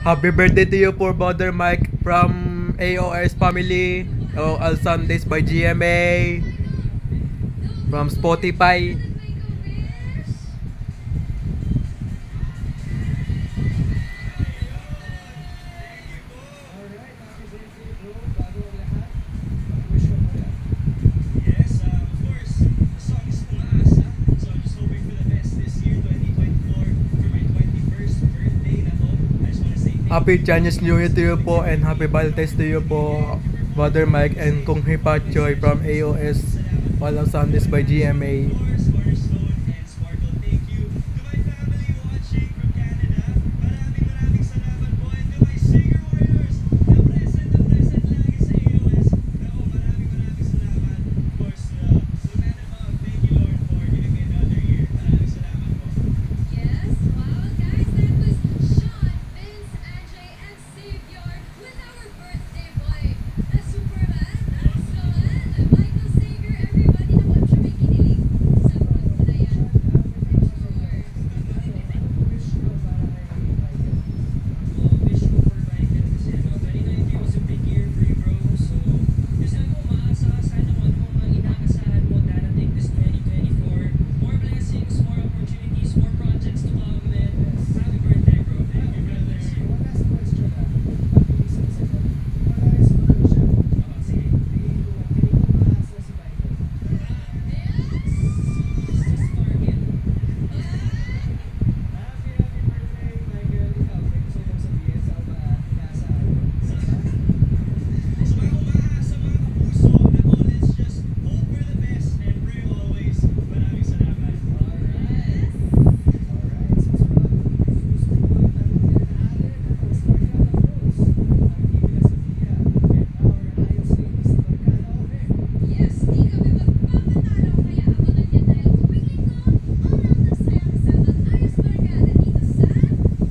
Happy birthday to you for Brother Mike from AOS family. Oh, All Sundays by GMA. From Spotify. Happy Chinese New Year to you po and Happy Valentine's to you po, Brother Mike and Kung Hipachoy from AOS Walang Sundays by GMA.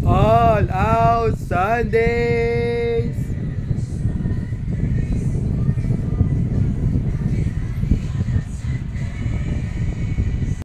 All Out Sunday!